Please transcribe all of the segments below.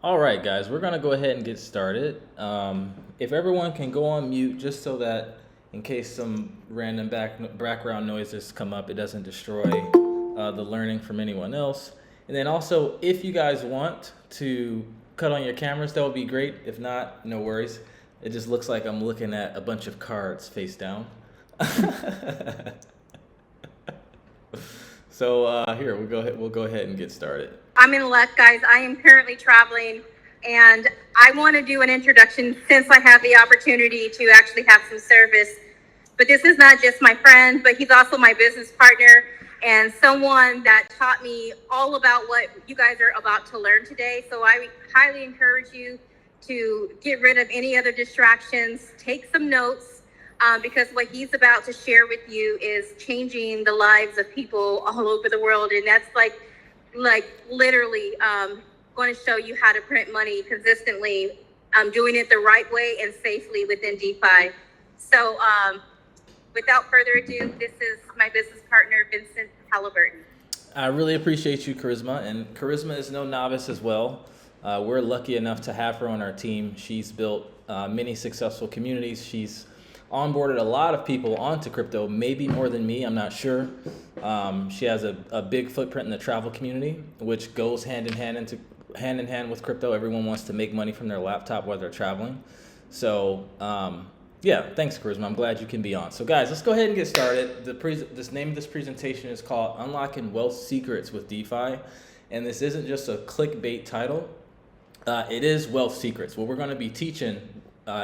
All right, guys, we're gonna go ahead and get started. If everyone can go on mute, just so that in case some random background noises come up, it doesn't destroy the learning from anyone else. And then also, if you guys want to cut on your cameras, that would be great. If not, no worries. It just looks like I'm looking at a bunch of cards face down. So here we'll go ahead and get started. I'm in luck, guys. I am currently traveling, and I want to do an introduction since I have the opportunity to actually have some service. But this is not just my friend, but he's also my business partner and someone that taught me all about what you guys are about to learn today. So I highly encourage you to get rid of any other distractions, take some notes, because what he's about to share with you is changing the lives of people all over the world. And that's like literally going to show you how to print money consistently, doing it the right way and safely within DeFi. So without further ado, this is my business partner, Vincent Halliburton. I really appreciate you, Charisma, and Charisma is no novice as well. We're lucky enough to have her on our team. She's built many successful communities. She's onboarded a lot of people onto crypto, maybe more than me, I'm not sure. She has a big footprint in the travel community, which goes hand in hand with crypto. Everyone wants to make money from their laptop while they're traveling. So yeah, thanks, Charisma. I'm glad you can be on. So guys, let's go ahead and get started. This name of this presentation is called Unlocking Wealth Secrets with DeFi. And this isn't just a clickbait title. It is wealth secrets. What we're going to be teaching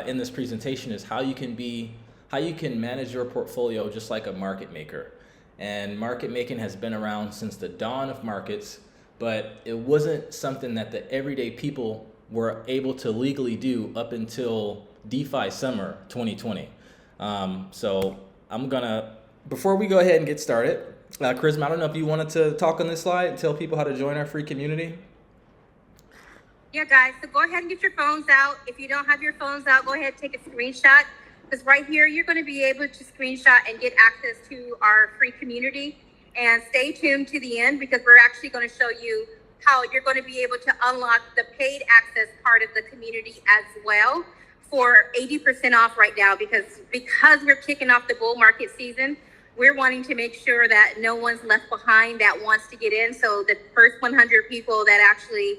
in this presentation is how you can manage your portfolio just like a market maker. And market making has been around since the dawn of markets, but it wasn't something that the everyday people were able to legally do up until DeFi summer 2020. So before we go ahead and get started, Charisma, I don't know if you wanted to talk on this slide and tell people how to join our free community. Yeah, guys, so go ahead and get your phones out. If you don't have your phones out, go ahead and take a screenshot, because right here, you're going to be able to screenshot and get access to our free community. And stay tuned to the end, because we're actually going to show you how you're going to be able to unlock the paid access part of the community as well for 80% off right now, because we're kicking off the bull market season. We're wanting to make sure that no one's left behind that wants to get in. So the first 100 people that actually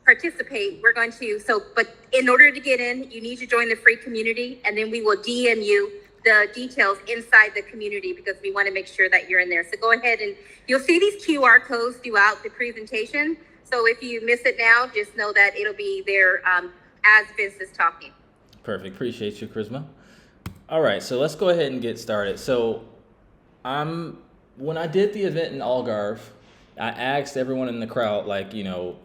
participate, but in order to get in, you need to join the free community, and then we will DM you the details inside the community, because we want to make sure that you're in there. So go ahead, and you'll see these QR codes throughout the presentation. So if you miss it now, just know that it'll be there as Vince is talking. Perfect. Appreciate you, Charisma. All right, so let's go ahead and get started. So when I did the event in Algarve, I asked everyone in the crowd,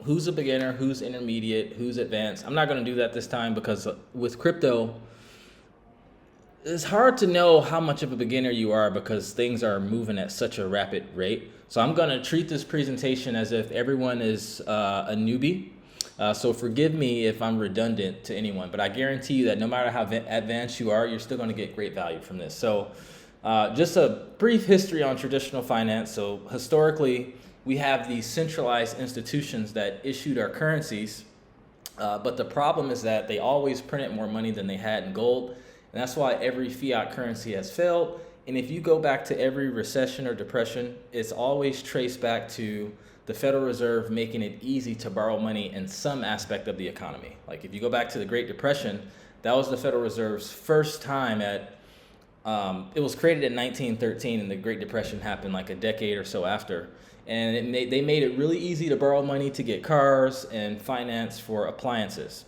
who's a beginner, who's intermediate, who's advanced. I'm not going to do that this time, because with crypto, it's hard to know how much of a beginner you are, because things are moving at such a rapid rate. So I'm going to treat this presentation as if everyone is a newbie. So forgive me if I'm redundant to anyone, but I guarantee you that no matter how advanced you are, you're still going to get great value from this. So just a brief history on traditional finance. So historically, we have these centralized institutions that issued our currencies, but the problem is that they always printed more money than they had in gold, and that's why every fiat currency has failed. And if you go back to every recession or depression, it's always traced back to the Federal Reserve making it easy to borrow money in some aspect of the economy. Like if you go back to the Great Depression, that was the Federal Reserve's first time it was created in 1913, and the Great Depression happened like a decade or so after. And they made it really easy to borrow money to get cars and finance for appliances.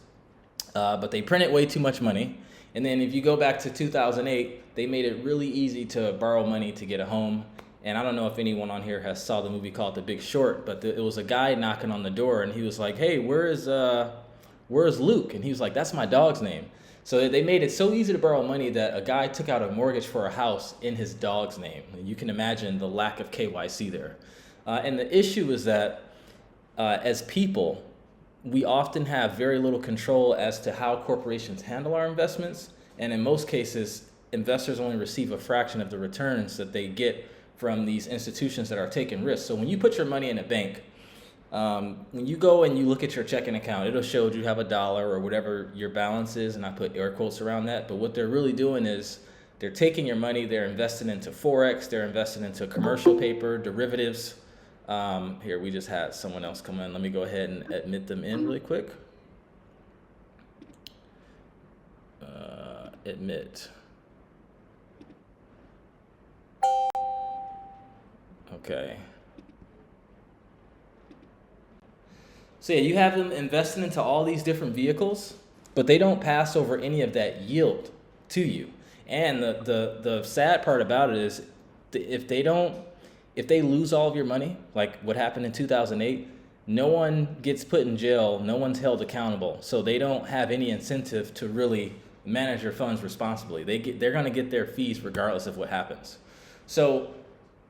But they printed way too much money. And then if you go back to 2008, they made it really easy to borrow money to get a home. And I don't know if anyone on here has saw the movie called The Big Short, but it was a guy knocking on the door, and he was like, "Hey, where's Luke?" And he was like, "That's my dog's name." So they made it so easy to borrow money that a guy took out a mortgage for a house in his dog's name. You can imagine the lack of KYC there. And the issue is that as people, we often have very little control as to how corporations handle our investments. And in most cases, investors only receive a fraction of the returns that they get from these institutions that are taking risks. So when you put your money in a bank, When you go and you look at your checking account, it'll show you have $1 or whatever your balance is, and I put air quotes around that. But what they're really doing is they're taking your money, they're investing into Forex, they're investing into commercial paper, derivatives. Here, we just had someone else come in. Let me go ahead and admit them in really quick. Admit. Okay. So yeah, you have them investing into all these different vehicles, but they don't pass over any of that yield to you. And the sad part about it is if they lose all of your money, like what happened in 2008, no one gets put in jail, no one's held accountable. So they don't have any incentive to really manage your funds responsibly. They're going to get their fees regardless of what happens. So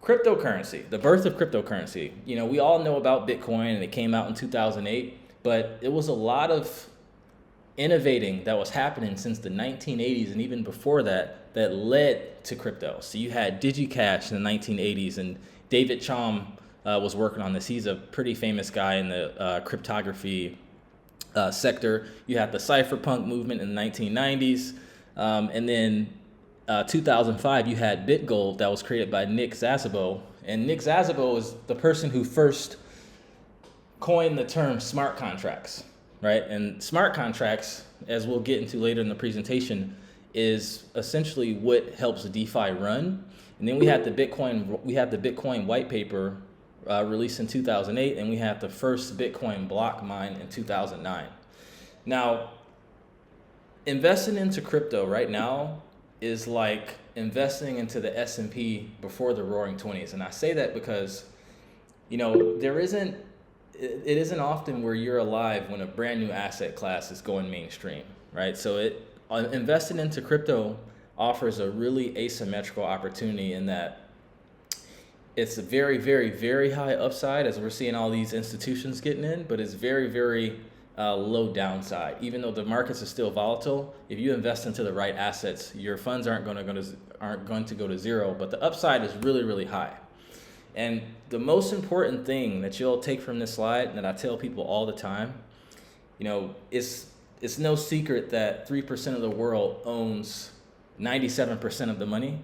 cryptocurrency, the birth of cryptocurrency, we all know about Bitcoin and it came out in 2008, but it was a lot of innovating that was happening since the 1980s and even before that led to crypto. So you had DigiCash in the 1980s, and David Chaum was working on this. He's a pretty famous guy in the cryptography sector. You had the cypherpunk movement in the 1990s, and then 2005 you had BitGold that was created by Nick Szabo, and Nick Szabo is the person who first coined the term smart contracts, right? And smart contracts, as we'll get into later in the presentation, is essentially what helps DeFi run. And then we had the Bitcoin white paper released in 2008, and we had the first Bitcoin block mine in 2009. Now, investing into crypto right now is like investing into the S&P before the Roaring 20s. And I say that because, it isn't often where you're alive when a brand new asset class is going mainstream, right? So investing into crypto offers a really asymmetrical opportunity in that it's a very, very, very high upside as we're seeing all these institutions getting in, but it's very, very low downside. Even though the markets are still volatile, if you invest into the right assets, your funds aren't going to go to zero, but the upside is really, really high. And the most important thing that you'll take from this slide, and that I tell people all the time, it's no secret that 3% of the world owns 97% of the money.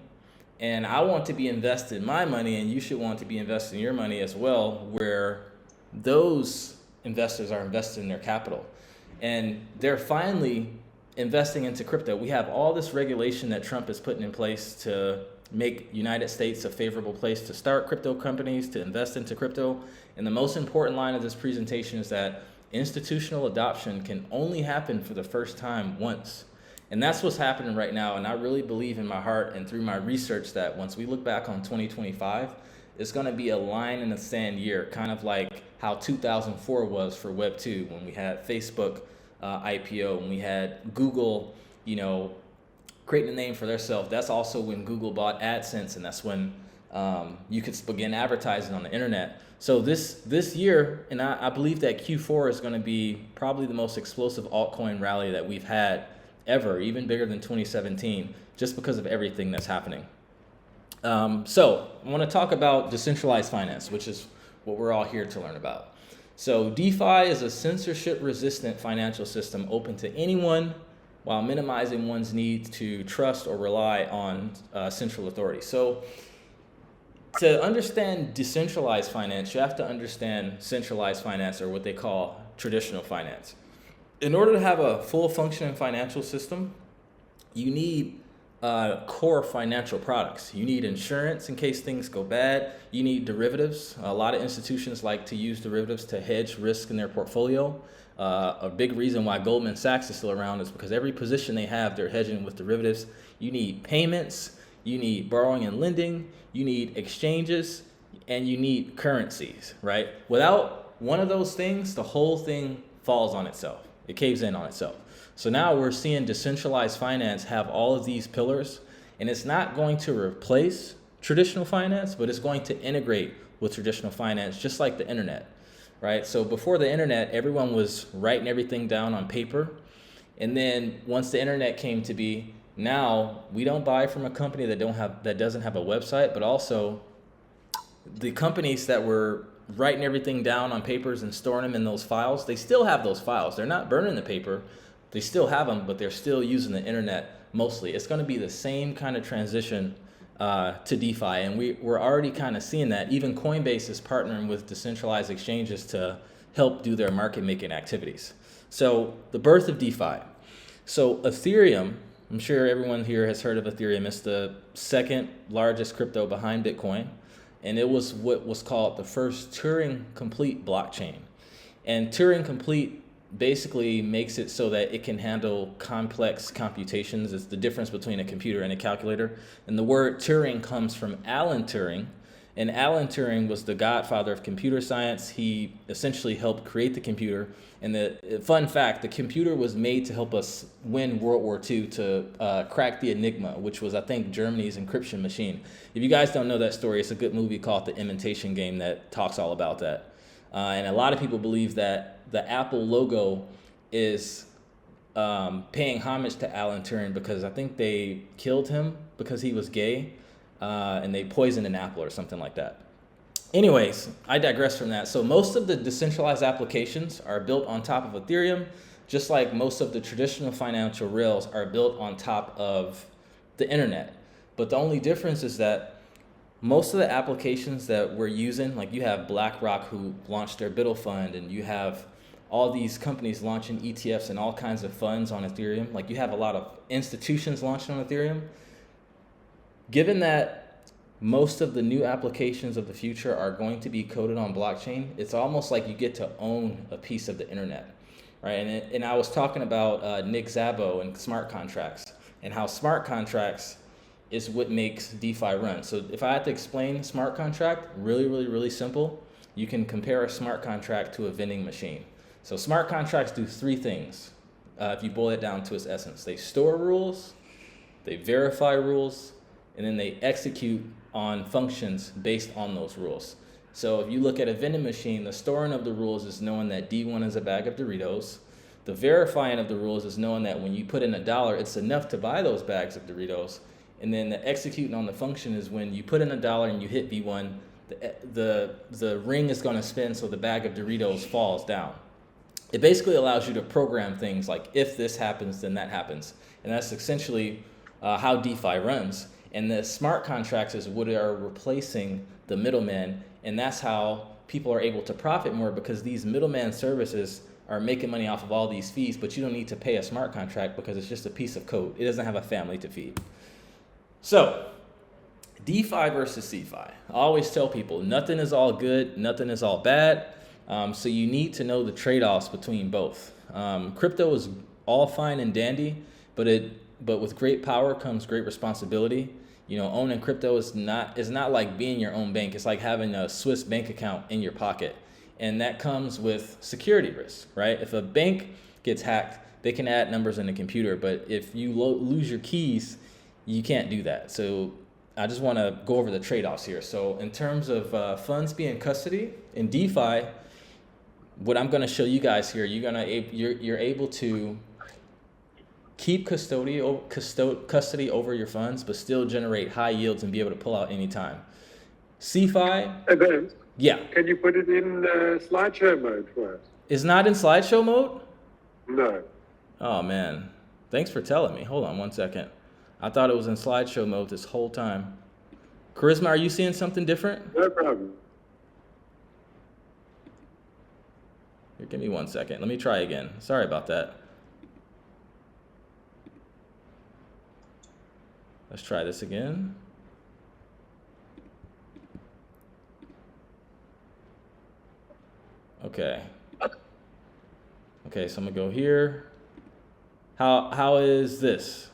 And I want to be investing my money, and you should want to be investing your money as well, where those investors are investing their capital. And they're finally investing into crypto. We have all this regulation that Trump is putting in place to make United States a favorable place to start crypto companies, to invest into crypto. And the most important line of this presentation is that institutional adoption can only happen for the first time once. And that's what's happening right now. And I really believe in my heart and through my research that once we look back on 2025, it's going to be a line in the sand year, kind of like how 2004 was for Web 2, when we had Facebook IPO, when we had Google, creating a name for themselves. That's also when Google bought AdSense, and that's when you could begin advertising on the internet. So this year, and I believe that Q4 is going to be probably the most explosive altcoin rally that we've had ever, even bigger than 2017, just because of everything that's happening. So I want to talk about decentralized finance, which is what we're all here to learn about. So DeFi is a censorship-resistant financial system open to anyone while minimizing one's need to trust or rely on central authority. So to understand decentralized finance, you have to understand centralized finance, or what they call traditional finance. In order to have a full functioning financial system, you need core financial products. You need insurance in case things go bad. You need derivatives. A lot of institutions like to use derivatives to hedge risk in their portfolio. A big reason why Goldman Sachs is still around is because every position they have, they're hedging with derivatives. You need payments, you need borrowing and lending, you need exchanges, and you need currencies, right? Without one of those things, the whole thing falls on itself. It caves in on itself. So now we're seeing decentralized finance have all of these pillars, and it's not going to replace traditional finance, but it's going to integrate with traditional finance, just like the internet, right? So before the internet, everyone was writing everything down on paper. And then once the internet came to be, now we don't buy from a company that doesn't have a website, but also the companies that were writing everything down on papers and storing them in those files, they still have those files. They're not burning the paper. They still have them, but they're still using the internet mostly. It's going to be the same kind of transition to DeFi, and we're already kind of seeing that. Even Coinbase is partnering with decentralized exchanges to help do their market making activities. So the birth of DeFi. So Ethereum, I'm sure everyone here has heard of Ethereum. It's the second largest crypto behind Bitcoin, and it was what was called the first Turing complete blockchain. And Turing complete basically makes it so that it can handle complex computations. It's the difference between a computer and a calculator. And the word Turing comes from Alan Turing. And Alan Turing was the godfather of computer science. He essentially helped create the computer. And the fun fact, the computer was made to help us win World War II to crack the Enigma, which was, I think, Germany's encryption machine. If you guys don't know that story, it's a good movie called The Imitation Game that talks all about that. And a lot of people believe that the Apple logo is paying homage to Alan Turing because I think they killed him because he was gay, and they poisoned an apple or something like that. Anyways, I digress from that. So most of the decentralized applications are built on top of Ethereum, just like most of the traditional financial rails are built on top of the internet. But the only difference is that most of the applications that we're using, like you have BlackRock who launched their BITL fund, and you have all these companies launching ETFs and all kinds of funds on Ethereum. Like you have a lot of institutions launching on Ethereum. Given that most of the new applications of the future are going to be coded on blockchain, it's almost like you get to own a piece of the internet, right? And I was talking about Nick Szabo and smart contracts, and how smart contracts is what makes DeFi run. So if I had to explain smart contract, really simple, you can compare a smart contract to a vending machine. So smart contracts do three things, if you boil it down to its essence. They store rules, they verify rules, and then they execute on functions based on those rules. So if you look at a vending machine, the storing of the rules is knowing that D1 is a bag of Doritos. The verifying of the rules is knowing that when you put in $1, it's enough to buy those bags of Doritos. And then the executing on the function is when you put in $1 and you hit V1, the ring is going to spin so the bag of Doritos falls down. It basically allows you to program things like if this happens, then that happens. And that's essentially how DeFi runs. And the smart contracts is what are replacing the middleman. And that's how people are able to profit more, because these middleman services are making money off of all these fees, but you don't need to pay a smart contract because it's just a piece of code. It doesn't have a family to feed. So, DeFi versus CeFi. I always tell people nothing is all good, nothing is all bad. So you need to know the trade-offs between both. Crypto is all fine and dandy, but with great power comes great responsibility. You know, owning crypto is not like being your own bank. It's like having a Swiss bank account in your pocket, and that comes with security risk, right? If a bank gets hacked, they can add numbers in the computer, but if you lose your keys, you can't do that. So I just want to go over the trade-offs here. So in terms of funds being custody in DeFi, what I'm going to show you guys here, you're able to keep custody over your funds, but still generate high yields and be able to pull out anytime. CeFi, Event. Yeah. Can you put it in slideshow mode for us? Is not in slideshow mode? No. Oh man, thanks for telling me. Hold on one second. I thought it was in slideshow mode this whole time. Charisma, are you seeing something different? No problem. Here, give me 1 second. Let me try again. Sorry about that. Let's try this again. Okay. Okay, so I'm gonna go here. How is this?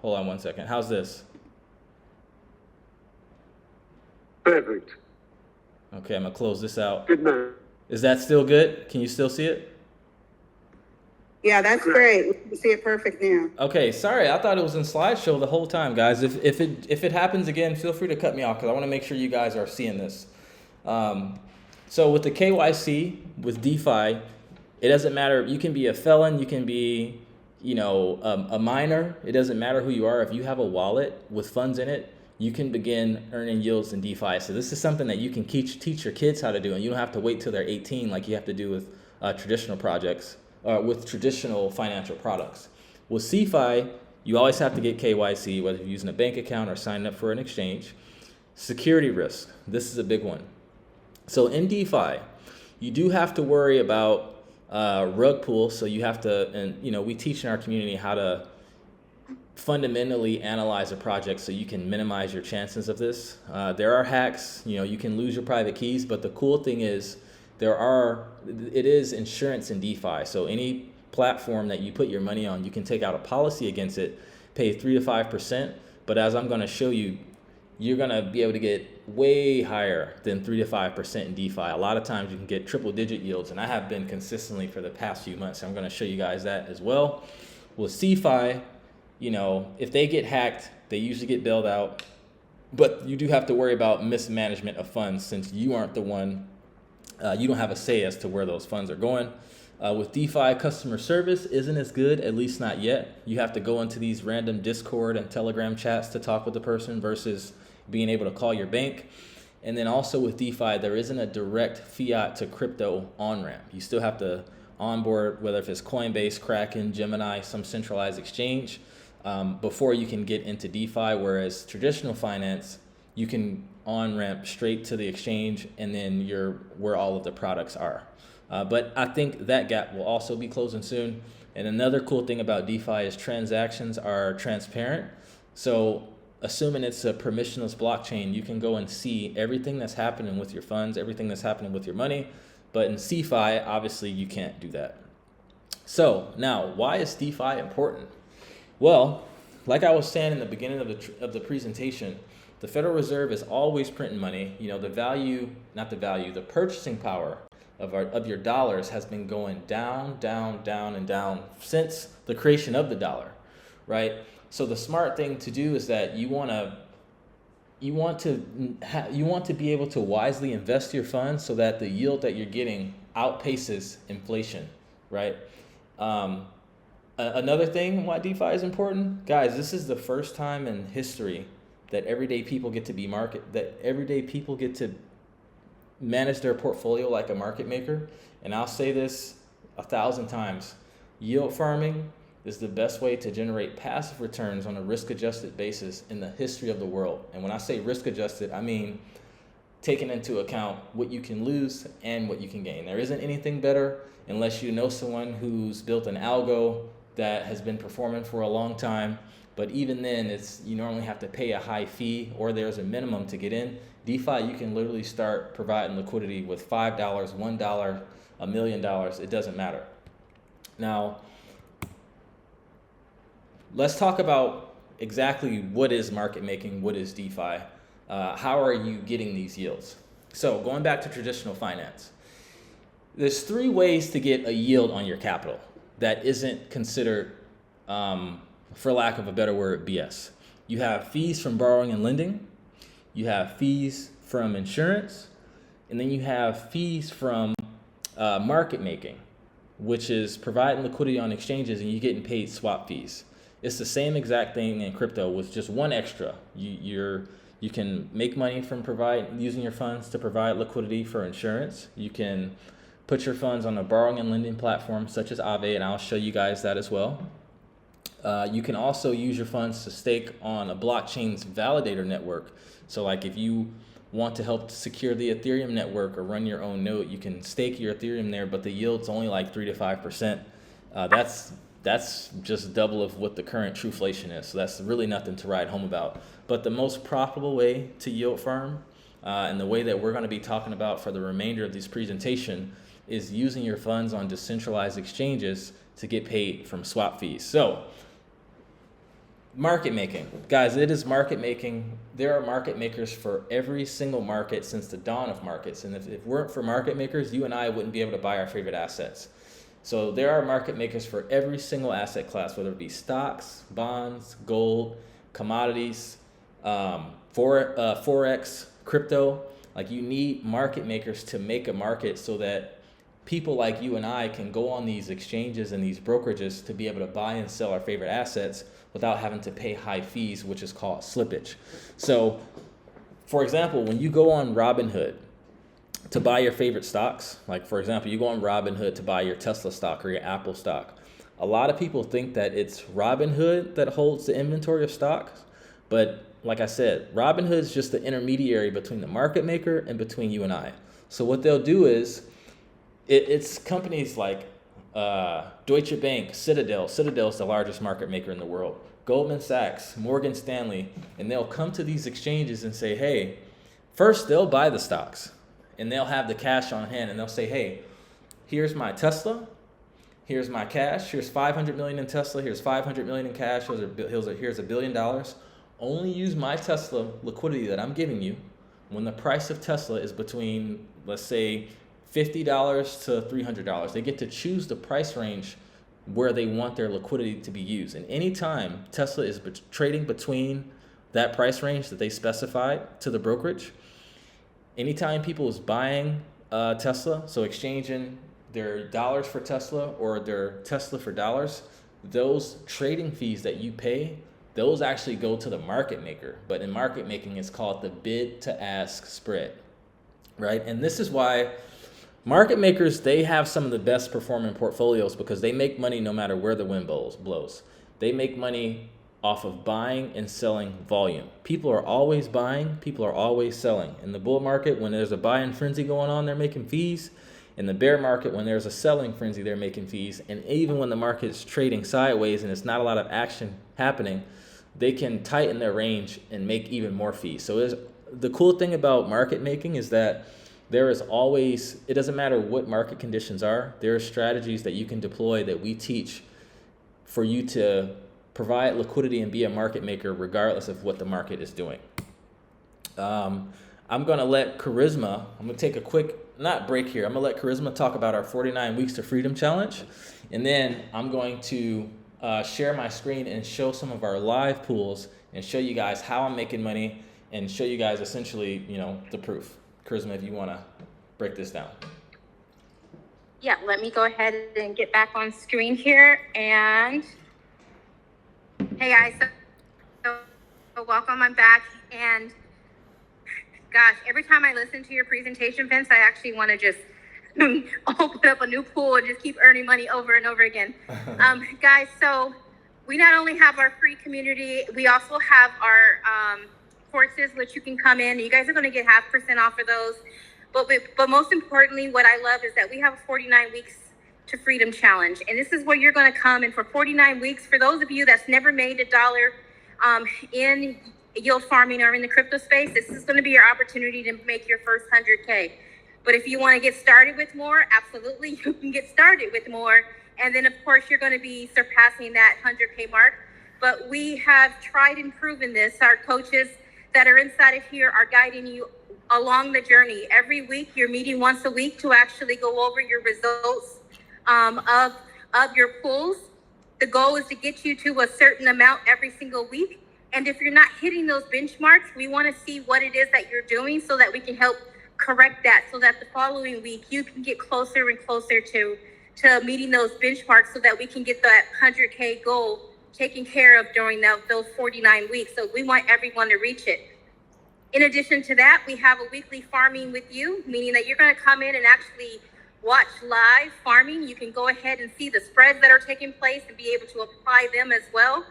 Hold on 1 second. How's this? Perfect. Okay, I'm gonna close this out. Good night. Is that still good? Can you still see it? Yeah, that's great. We can see it perfect now. Okay, sorry, I thought it was in slideshow the whole time, guys. If it happens again, feel free to cut me off because I want to make sure you guys are seeing this. So with the KYC with DeFi, it doesn't matter. You can be a felon, you can be, a minor. It doesn't matter who you are. If you have a wallet with funds in it, you can begin earning yields in DeFi. So this is something that you can teach your kids how to do, and you don't have to wait till they're 18 like you have to do with traditional projects, with traditional financial products. With CeFi, you always have to get KYC, whether you're using a bank account or signing up for an exchange. Security risk, this is a big one. So in DeFi, you do have to worry about rug pull. So you have to, and we teach in our community how to fundamentally analyze a project so you can minimize your chances of this. There are hacks, you can lose your private keys, but the cool thing is it is insurance in DeFi. So any platform that you put your money on, you can take out a policy against it, pay 3 to 5%. But as I'm going to show you, you're going to be able to get way higher than 3 to 5% in DeFi. A lot of times you can get triple digit yields, and I have been consistently for the past few months. So I'm going to show you guys that as well. With CeFi, if they get hacked, they usually get bailed out, but you do have to worry about mismanagement of funds since you aren't the one, you don't have a say as to where those funds are going. With DeFi, customer service isn't as good, at least not yet. You have to go into these random Discord and Telegram chats to talk with the person versus being able to call your bank. And then also with DeFi, there isn't a direct fiat to crypto on-ramp. You still have to onboard, whether if it's Coinbase, Kraken, Gemini, some centralized exchange, before you can get into DeFi, whereas traditional finance, you can on-ramp straight to the exchange and then you're where all of the products are. But I think that gap will also be closing soon. And another cool thing about DeFi is transactions are transparent. So assuming it's a permissionless blockchain, you can go and see everything that's happening with your funds, everything that's happening with your money. But in CeFi, obviously you can't do that. So now, why is DeFi important? Well, like I was saying in the beginning of the presentation, the Federal Reserve is always printing money. The purchasing power of your dollars has been going down, and down since the creation of the dollar, right? So the smart thing to do is that you want to be able to wisely invest your funds so that the yield that you're getting outpaces inflation, right? Another thing why DeFi is important, guys, this is the first time in history that everyday people get to manage their portfolio like a market maker. And I'll say this 1,000 times, yield farming is the best way to generate passive returns on a risk-adjusted basis in the history of the world. And when I say risk-adjusted, I mean taking into account what you can lose and what you can gain. There isn't anything better unless you know someone who's built an algo that has been performing for a long time. But even then, you normally have to pay a high fee or there's a minimum to get in. DeFi, you can literally start providing liquidity with $5, $1, $1 million. It doesn't matter. Now, let's talk about exactly what is market making, what is DeFi, how are you getting these yields? So going back to traditional finance, there's 3 ways to get a yield on your capital that isn't considered, for lack of a better word, BS. You have fees from borrowing and lending, you have fees from insurance, and then you have fees from market making, which is providing liquidity on exchanges and you're getting paid swap fees. It's the same exact thing in crypto with just one extra. You can make money from using your funds to provide liquidity for insurance. You can put your funds on a borrowing and lending platform such as Aave, and I'll show you guys that as well. You can also use your funds to stake on a blockchain's validator network. So like if you want to help secure the Ethereum network or run your own node, you can stake your Ethereum there, but the yield's only like 3 to 5%. That's just double of what the current trueflation is. So that's really nothing to write home about. But the most profitable way to yield farm, and the way that we're going to be talking about for the remainder of this presentation, is using your funds on decentralized exchanges to get paid from swap fees. So market making, guys, it is market making. There are market makers for every single market since the dawn of markets. And if it weren't for market makers, you and I wouldn't be able to buy our favorite assets. So there are market makers for every single asset class, whether it be stocks, bonds, gold, commodities, forex, crypto. Like, you need market makers to make a market so that people like you and I can go on these exchanges and these brokerages to be able to buy and sell our favorite assets without having to pay high fees, which is called slippage. So, for example, when you go on Robinhood to buy your favorite stocks, like for example, you go on Robinhood to buy your Tesla stock or your Apple stock, a lot of people think that it's Robinhood that holds the inventory of stocks. But like I said, Robinhood is just the intermediary between the market maker and between you and I. So what they'll do is, it's companies like Deutsche Bank, Citadel. Citadel is the largest market maker in the world. Goldman Sachs, Morgan Stanley, and they'll come to these exchanges and say, hey, first they'll buy the stocks and they'll have the cash on hand and they'll say, hey, here's my Tesla, here's my cash, here's 500 million in Tesla, here's 500 million in cash, here's $1 billion. Only use my Tesla liquidity that I'm giving you when the price of Tesla is between, let's say, $50 to $300. They get to choose the price range where they want their liquidity to be used. And anytime Tesla is trading between that price range that they specified to the brokerage, anytime people is buying Tesla, so exchanging their dollars for Tesla or their Tesla for dollars, those trading fees that you pay, those actually go to the market maker. But in market making, it's called the bid to ask spread, right? And this is why market makers, they have some of the best performing portfolios because they make money no matter where the wind blows. They make money off of buying and selling volume. People are always buying, people are always selling. In the bull market, when there's a buying frenzy going on, they're making fees. In the bear market, when there's a selling frenzy, they're making fees. And even when the market's trading sideways and it's not a lot of action happening, they can tighten their range and make even more fees. So the cool thing about market making is that there is always, it doesn't matter what market conditions are, there are strategies that you can deploy that we teach for you to provide liquidity and be a market maker regardless of what the market is doing. I'm going to let Charisma, I'm going to take a quick, not break here, I'm going to let Charisma talk about our 49 Weeks to Freedom Challenge. And then I'm going to share my screen and show some of our live pools and show you guys how I'm making money and show you guys essentially, the proof. Charisma, if you want to break this down. Yeah, let me go ahead and get back on screen here. And hey guys, so welcome, I'm back. And gosh, every time I listen to your presentation, Vince, I actually want to just open up a new pool and just keep earning money over and over again. Guys, so we not only have our free community, we also have our courses, which you can come in. You guys are going to get 0.5% off of those. But most importantly, what I love is that we have a 49 Weeks to Freedom Challenge. And this is where you're going to come. And for 49 weeks, for those of you that's never made $1 in yield farming or in the crypto space, this is going to be your opportunity to make your first 100K. But if you want to get started with more, absolutely, you can get started with more. And then, of course, you're going to be surpassing that 100K mark. But we have tried and proven this. Our coaches that are inside of here are guiding you along the journey. Every week, you're meeting once a week to actually go over your results of your pools. The goal is to get you to a certain amount every single week. And if you're not hitting those benchmarks, we want to see what it is that you're doing so that we can help correct that, so that the following week you can get closer and closer to meeting those benchmarks so that we can get that 100K goal taken care of during those 49 weeks. So we want everyone to reach it. In addition to that, we have a weekly farming with you, meaning that you're going to come in and actually watch live farming. You can go ahead and see the spreads that are taking place and be able to apply them as well.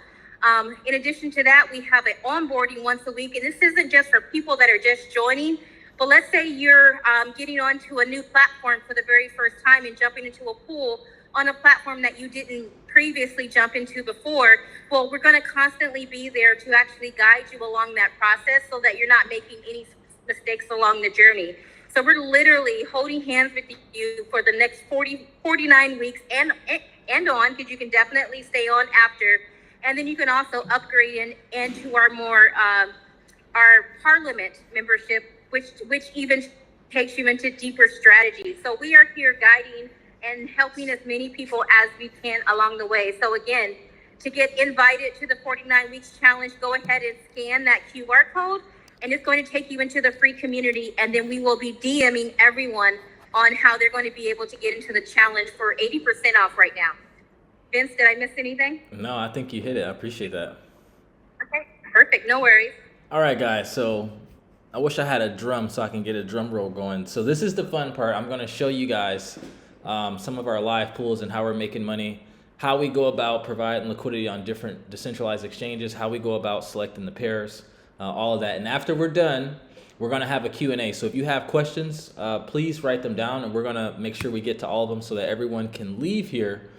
In addition to that, we have an onboarding once a week. And this isn't just for people that are just joining, but let's say you're getting onto a new platform for the very first time and jumping into a pool on a platform that you didn't previously jump into before. Well, we're going to constantly be there to actually guide you along that process so that you're not making any mistakes along the journey. So we're literally holding hands with you for the next 49 weeks and on, because you can definitely stay on after. And then you can also upgrade into our more our Parliament membership, which even takes you into deeper strategies. So we are here guiding and helping as many people as we can along the way. So again, to get invited to the 49 Weeks Challenge, go ahead and scan that QR code, and it's going to take you into the free community. And then we will be DMing everyone on how they're going to be able to get into the challenge for 80% off right now. Vince, did I miss anything? No, I think you hit it. I appreciate that. Okay, perfect. No worries. All right, guys. So I wish I had a drum so I can get a drum roll going. So this is the fun part. I'm going to show you guys some of our live pools and how we're making money, how we go about providing liquidity on different decentralized exchanges, how we go about selecting the pairs, all of that. And after we're done, we're going to have a Q&A. So if you have questions, please write them down, and we're going to make sure we get to all of them so that everyone can leave here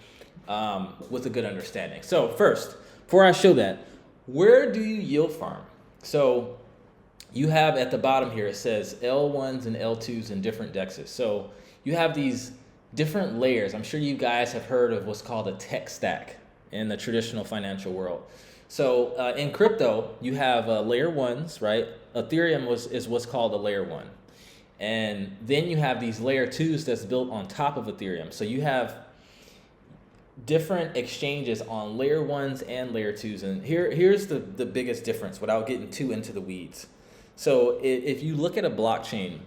with a good understanding. So first, before I show that, where do you yield farm? So you have at the bottom here, it says L1s and L2s in different dexes. So you have these different layers. I'm sure you guys have heard of what's called a tech stack in the traditional financial world. So in crypto, you have layer ones, right? Ethereum is what's called a layer one. And then you have these layer twos that's built on top of Ethereum. So you have different exchanges on layer ones and layer twos. And here's the biggest difference without getting too into the weeds. So if you look at a blockchain,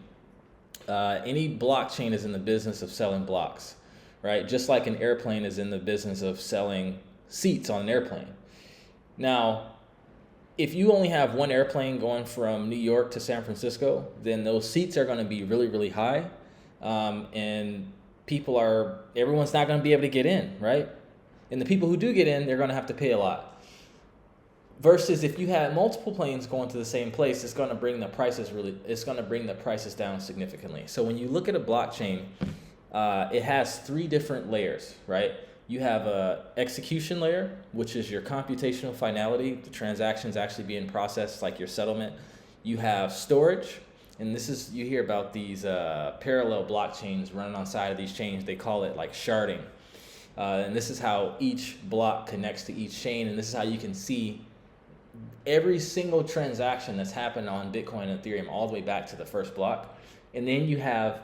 any blockchain is in the business of selling blocks, right? Just like an airplane is in the business of selling seats on an airplane. Now, if you only have one airplane going from New York to San Francisco, then those seats are going to be really, really high. And everyone's not going to be able to get in, right? And the people who do get in, they're going to have to pay a lot. Versus if you had multiple planes going to the same place, it's going to bring the prices down significantly. So when you look at a blockchain, it has three different layers, right? You have a execution layer, which is your computational finality, the transactions actually being processed, like your settlement. You have storage, and you hear about these parallel blockchains running on side of these chains. They call it like sharding. And this is how each block connects to each chain, and this is how you can see every single transaction that's happened on Bitcoin and Ethereum all the way back to the first block. And then you have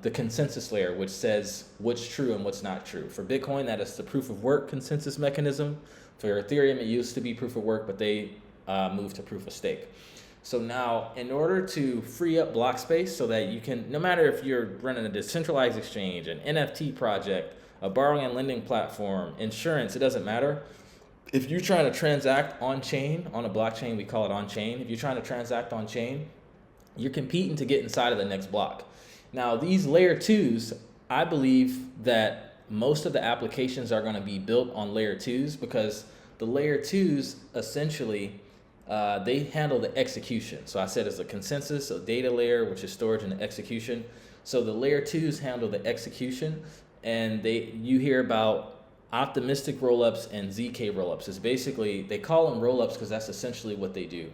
the consensus layer, which says what's true and what's not true. For Bitcoin, that is the proof of work consensus mechanism. For Ethereum, it used to be proof of work, but they moved to proof of stake. So now, in order to free up block space so that you can, no matter if you're running a decentralized exchange, an NFT project, a borrowing and lending platform, insurance, it doesn't matter. If you're trying to transact on chain, on a blockchain, we call it on chain. If you're trying to transact on chain, you're competing to get inside of the next block. Now, these layer twos, I believe that most of the applications are going to be built on layer twos because the layer twos essentially, they handle the execution. So I said it's a consensus, a data layer, which is storage and execution. So the layer twos handle the execution, and you hear about optimistic rollups and ZK rollups. Is basically, they call them rollups because that's essentially what they do.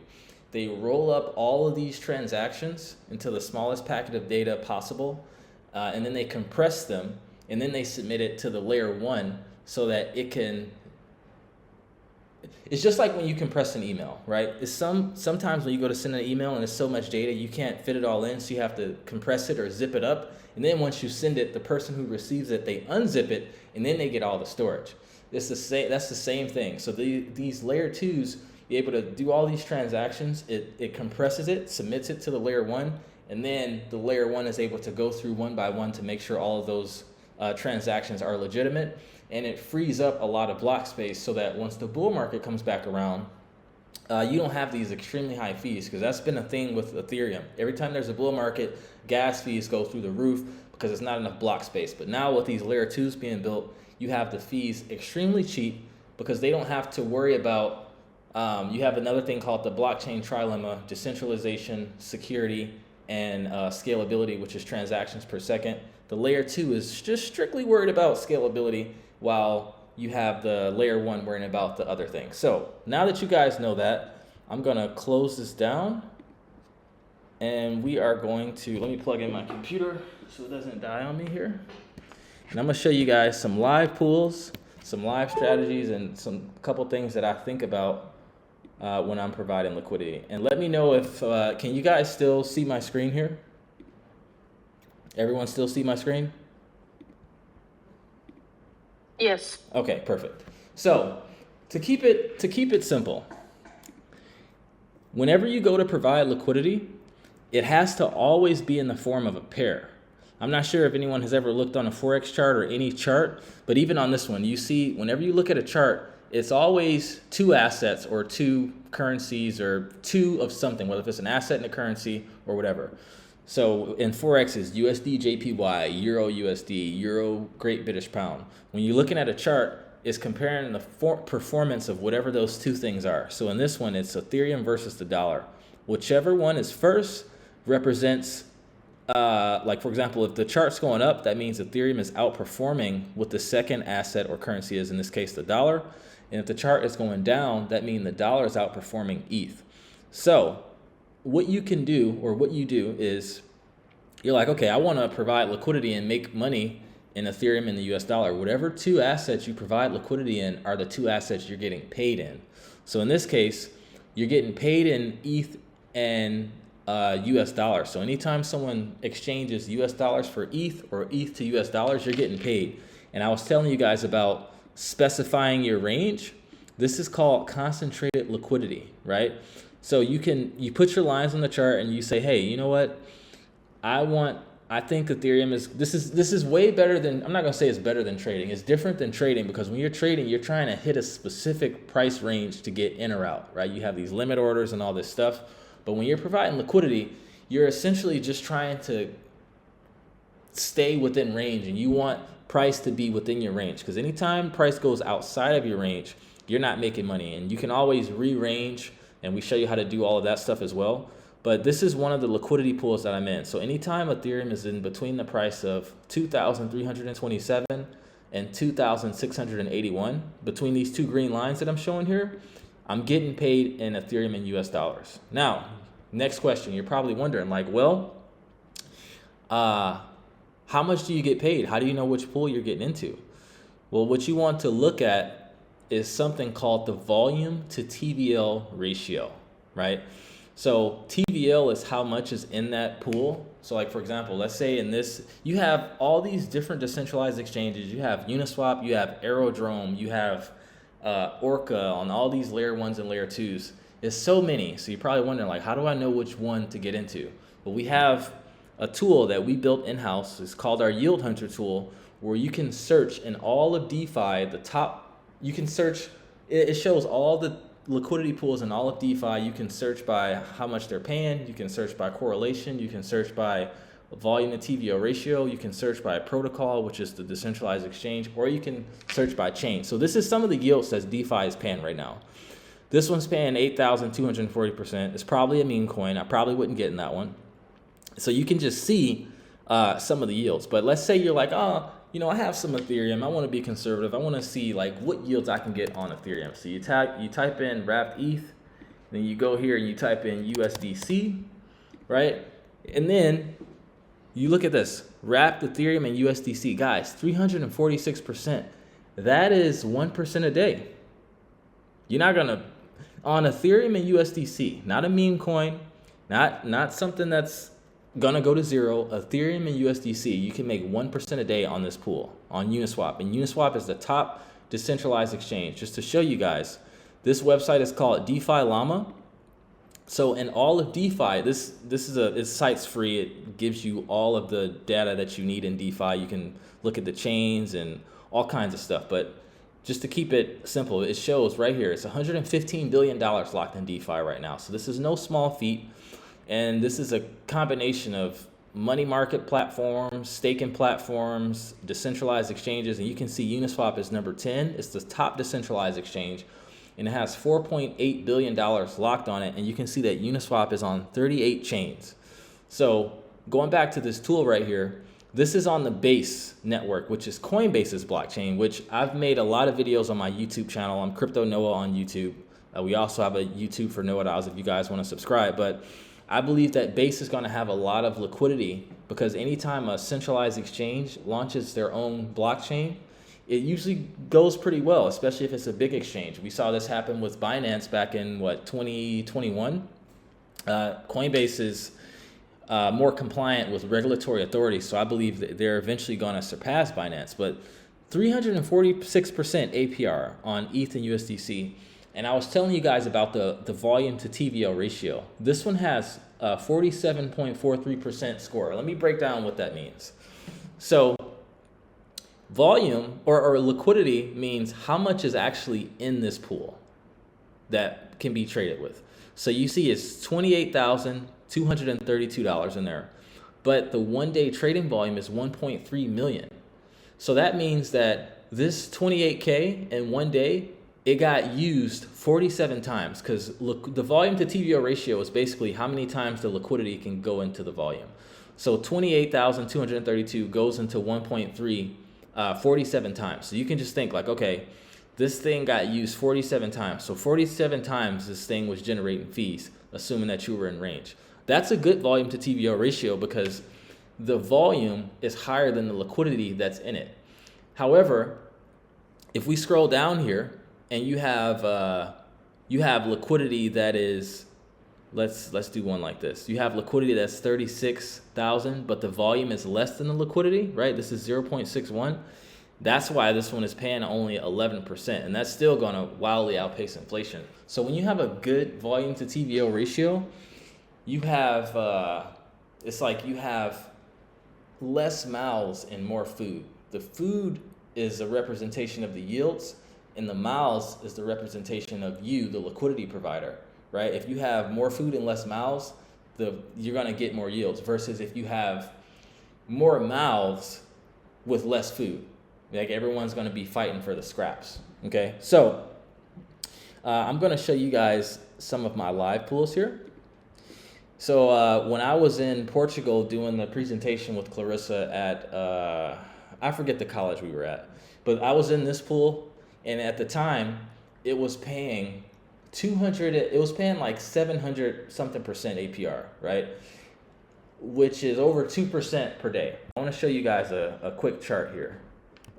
They roll up all of these transactions into the smallest packet of data possible, and then they compress them, and then they submit it to the layer one so that it can. It's just like when you compress an email, right? Sometimes when you go to send an email and there's so much data, you can't fit it all in, so you have to compress it or zip it up. And then once you send it, the person who receives it, they unzip it, and then they get all the storage. That's the same thing. So these layer twos, you're able to do all these transactions. It compresses it, submits it to the layer one, and then the layer one is able to go through one by one to make sure all of those transactions are legitimate. And it frees up a lot of block space so that once the bull market comes back around, you don't have these extremely high fees, because that's been a thing with Ethereum. Every time there's a bull market, gas fees go through the roof because there's not enough block space. But now with these layer twos being built, you have the fees extremely cheap because they don't have to worry about, you have another thing called the blockchain trilemma: decentralization, security, and scalability, which is transactions per second. The layer two is just strictly worried about scalability, while you have the layer one worrying about the other things. So now that you guys know that, I'm gonna close this down, and we are going to, let me plug in my computer so it doesn't die on me here. And I'm gonna show you guys some live pools, some live strategies, and some couple things that I think about when I'm providing liquidity. And let me know if, can you guys still see my screen here? Everyone still see my screen? Yes. Okay, perfect. So to keep it simple, whenever you go to provide liquidity, it has to always be in the form of a pair. I'm not sure if anyone has ever looked on a Forex chart or any chart, but even on this one, you see whenever you look at a chart, it's always two assets or two currencies or two of something, whether if it's an asset and a currency or whatever. So in Forex is USD JPY, Euro USD, Euro Great British Pound. When you're looking at a chart, it's comparing the performance of whatever those two things are. So in this one, it's Ethereum versus the dollar. Whichever one is first represents, like for example, if the chart's going up, that means Ethereum is outperforming what the second asset or currency is, in this case, the dollar. And if the chart is going down, that means the dollar is outperforming ETH. So what you can do, or what you do, is you're like, okay, I want to provide liquidity and make money in Ethereum and the US dollar. Whatever two assets you provide liquidity in are the two assets you're getting paid in. So in this case, you're getting paid in ETH and US dollars. So anytime someone exchanges US dollars for ETH or ETH to US dollars, you're getting paid. And I was telling you guys about specifying your range. This is called concentrated liquidity, right? So you put your lines on the chart and you say, hey, you know what? I think Ethereum this is way better than, I'm not gonna say it's better than trading. It's different than trading, because when you're trading, you're trying to hit a specific price range to get in or out, right? You have these limit orders and all this stuff. But when you're providing liquidity, you're essentially just trying to stay within range, and you want price to be within your range, because anytime price goes outside of your range, you're not making money. And you can always rearrange, and we show you how to do all of that stuff as well. But this is one of the liquidity pools that I'm in. So anytime Ethereum is in between the price of 2,327 and 2,681, between these two green lines that I'm showing here, I'm getting paid in Ethereum and US dollars. Now, next question, you're probably wondering, like, well, how much do you get paid? How do you know which pool you're getting into? Well, what you want to look at is something called the volume to TVL ratio, right? So TVL is how much is in that pool. So like, for example, let's say in this, you have all these different decentralized exchanges. You have Uniswap, you have Aerodrome, you have Orca on all these layer 1s and layer 2s. There's so many. So you're probably wondering, like, how do I know which one to get into? Well, we have a tool that we built in-house. It's called our Yield Hunter tool, where you can search in all of DeFi, you can search, it shows all the liquidity pools in all of DeFi. You can search by how much they're paying. You can search by correlation. You can search by volume to TVL ratio. You can search by protocol, which is the decentralized exchange, or you can search by chain. So this is some of the yields that DeFi is paying right now. This one's paying 8,240%. It's probably a meme coin. I probably wouldn't get in that one. So you can just see some of the yields. But let's say you're like, oh, you know, I have some Ethereum. I want to be conservative. I want to see like what yields I can get on Ethereum. So you type in wrapped ETH, then you go here and you type in USDC, right? And then you look at this, wrapped Ethereum and USDC. Guys, 346%. That is 1% a day. You're not going to, on Ethereum and USDC, not a meme coin, not something that's gonna go to zero, Ethereum and USDC, you can make 1% a day on this pool, on Uniswap. And Uniswap is the top decentralized exchange. Just to show you guys, this website is called DeFi Llama. So in all of DeFi, this site's free. It gives you all of the data that you need in DeFi. You can look at the chains and all kinds of stuff. But just to keep it simple, it shows right here, it's $115 billion locked in DeFi right now. So this is no small feat. And this is a combination of money market platforms, staking platforms, decentralized exchanges. And you can see Uniswap is number 10. It's the top decentralized exchange. And it has $4.8 billion locked on it. And you can see that Uniswap is on 38 chains. So going back to this tool right here, this is on the Base network, which is Coinbase's blockchain, which I've made a lot of videos on my YouTube channel. I'm Crypto Noah on YouTube. We also have a YouTube for Noah Dials if you guys want to subscribe. But I believe that Base is going to have a lot of liquidity, because anytime a centralized exchange launches their own blockchain, it usually goes pretty well, especially if it's a big exchange. We saw this happen with Binance back in 2021. Coinbase is more compliant with regulatory authorities, so I believe that they're eventually going to surpass Binance. But 346% APR on ETH and USDC. And I was telling you guys about the volume to TVL ratio. This one has a 47.43% score. Let me break down what that means. So volume or liquidity means how much is actually in this pool that can be traded with. So you see it's $28,232 in there, but the 1 day trading volume is 1.3 million. So that means that this 28K in 1 day, it got used 47 times, because look, the volume to TVO ratio is basically how many times the liquidity can go into the volume. So 28,232 goes into 1.3 47 times. So you can just think like, okay, this thing got used 47 times. So 47 times this thing was generating fees, assuming that you were in range. That's a good volume to TVO ratio because the volume is higher than the liquidity that's in it. However, if we scroll down here and you have liquidity that is, let's do one like this. You have liquidity that's 36,000, but the volume is less than the liquidity, right? This is 0.61. That's why this one is paying only 11%, and that's still going to wildly outpace inflation. So when you have a good volume to TVO ratio, you have it's like you have less mouths and more food. The food is a representation of the yields, and the mouths is the representation of you, the liquidity provider, right? If you have more food and less mouths, you're going to get more yields, versus if you have more mouths with less food. Like everyone's going to be fighting for the scraps. Okay, so I'm going to show you guys some of my live pools here. So when I was in Portugal doing the presentation with Clarissa at, I forget the college we were at, but I was in this pool, and at the time it was paying like 700 something percent APR, right? Which is over 2% per day. I want to show you guys a quick chart here.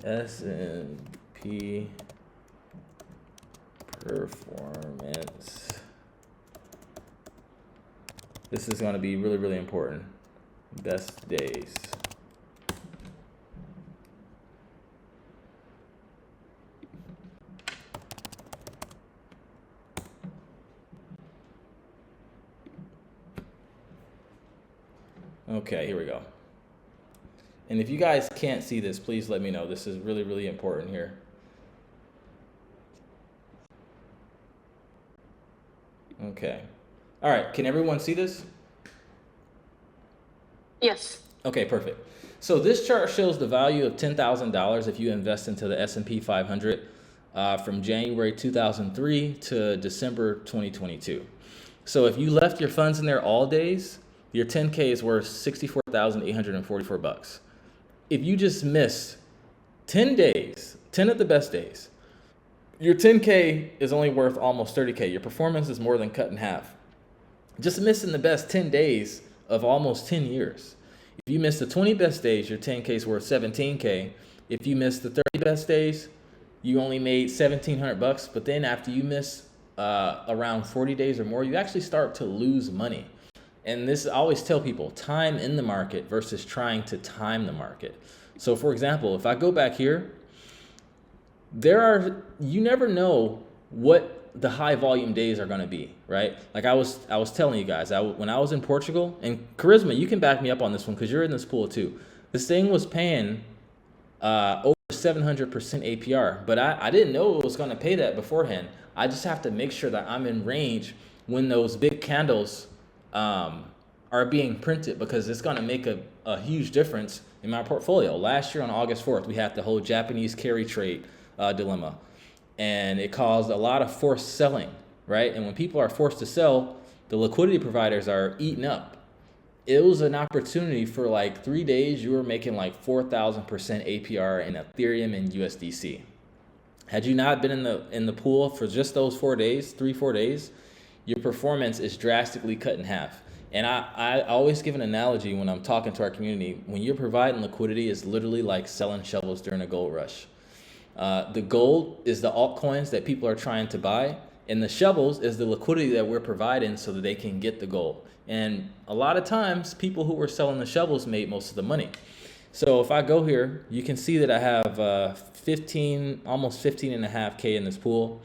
S&P performance. This is going to be really, really important. Best days. Okay, here we go. And if you guys can't see this, please let me know. This is really, really important here. Okay. All right, can everyone see this? Yes. Okay, perfect. So this chart shows the value of $10,000 if you invest into the S&P 500 from January 2003 to December 2022. So if you left your funds in there all days, your 10K is worth $64,844. If you just missed 10 days, 10 of the best days, your 10K is only worth almost 30K. Your performance is more than cut in half. Just missing the best 10 days of almost 10 years. If you miss the 20 best days, your 10K is worth 17K. If you miss the 30 best days, you only made $1,700. But then after you miss around 40 days or more, you actually start to lose money. And this, I always tell people, time in the market versus trying to time the market. So for example, if I go back here, you never know what the high volume days are going to be, right? Like I was telling you guys, when I was in Portugal, and Charisma, you can back me up on this one because you're in this pool too. This thing was paying over 700% APR, but I didn't know it was going to pay that beforehand. I just have to make sure that I'm in range when those big candles are being printed, because it's going to make a huge difference in my portfolio. Last year on August 4th, we had the whole Japanese carry trade dilemma, and it caused a lot of forced selling, right? And when people are forced to sell, the liquidity providers are eaten up. It was an opportunity for like 3 days. You were making like 4,000% APR in Ethereum and USDC. Had you not been in the pool for just those 4 days, 3-4 days, your performance is drastically cut in half. And I always give an analogy when I'm talking to our community. When you're providing liquidity, it's literally like selling shovels during a gold rush. The gold is the altcoins that people are trying to buy, and the shovels is the liquidity that we're providing so that they can get the gold. And a lot of times, people who were selling the shovels made most of the money. So if I go here, you can see that I have almost 15.5K in this pool.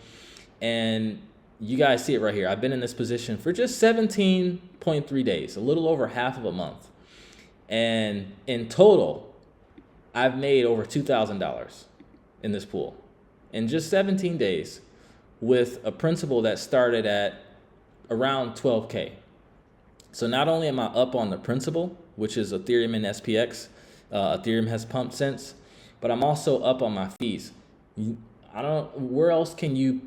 And you guys see it right here. I've been in this position for just 17.3 days, a little over half of a month. And in total, I've made over $2,000 in this pool in just 17 days with a principal that started at around 12K. So not only am I up on the principal, which is Ethereum and SPX, Ethereum has pumped since, but I'm also up on my fees. Where else can you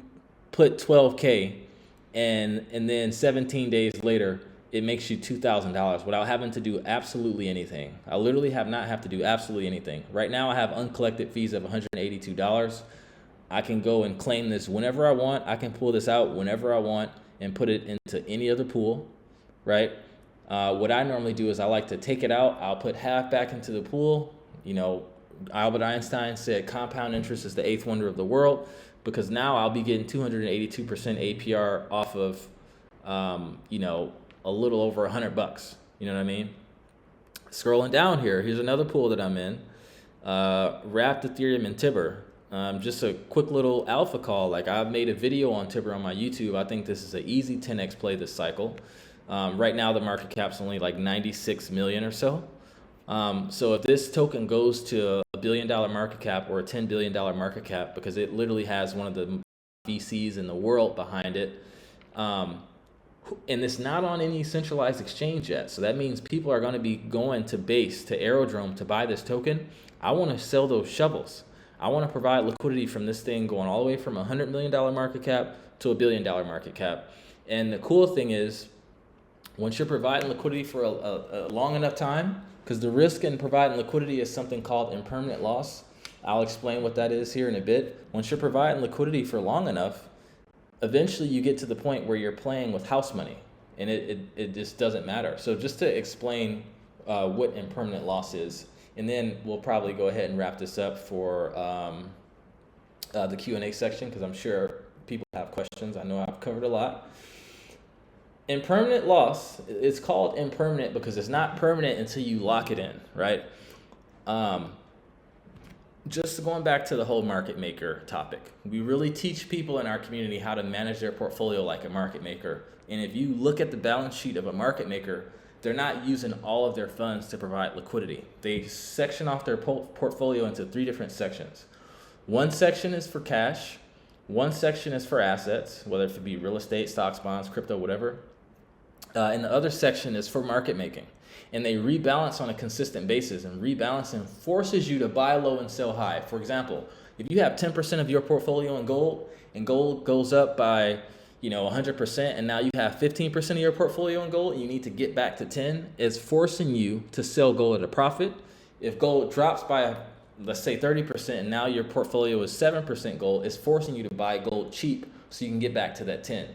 put 12K and then 17 days later, it makes you $2,000 without having to do absolutely anything. I literally have not have to do absolutely anything. Right now I have uncollected fees of $182. I can go and claim this whenever I want. I can pull this out whenever I want and put it into any other pool, right? What I normally do is I like to take it out. I'll put half back into the pool. You know, Albert Einstein said compound interest is the eighth wonder of the world, because now I'll be getting 282% APR off of, you know, a little over $100. You know what I mean? Scrolling down here, here's another pool that I'm in, wrapped Ethereum and Tibber. Just a quick little alpha call. Like, I've made a video on Tibber on my YouTube. I think this is an easy 10x play this cycle. Right now the market cap's only like 96 million or so. So if this token goes to $1 billion market cap or a $10 billion market cap, because it literally has one of the VCs in the world behind it, and it's not on any centralized exchange yet. So that means people are going to be going to Base, to Aerodrome to buy this token. I want to sell those shovels. I want to provide liquidity from this thing going all the way from a $100 million market cap to a $1 billion market cap. And the cool thing is, once you're providing liquidity for a long enough time, because the risk in providing liquidity is something called impermanent loss. I'll explain what that is here in a bit. Once you're providing liquidity for long enough, eventually you get to the point where you're playing with house money, and it just doesn't matter. So just to explain what impermanent loss is, and then we'll probably go ahead and wrap this up for the Q&A section, because I'm sure people have questions. I know I've covered a lot. Impermanent loss, it's called impermanent because it's not permanent until you lock it in, right? Just going back to the whole market maker topic, we really teach people in our community how to manage their portfolio like a market maker. And if you look at the balance sheet of a market maker, they're not using all of their funds to provide liquidity. They section off their portfolio into 3 different sections. One section is for cash. One section is for assets, whether it be real estate, stocks, bonds, crypto, whatever. And the other section is for market making. And they rebalance on a consistent basis, and rebalancing forces you to buy low and sell high. For example, if you have 10% of your portfolio in gold, and gold goes up by 100%, and now you have 15% of your portfolio in gold, and you need to get back to 10, it's forcing you to sell gold at a profit. If gold drops by, let's say 30%, and now your portfolio is 7% gold, it's forcing you to buy gold cheap so you can get back to that 10.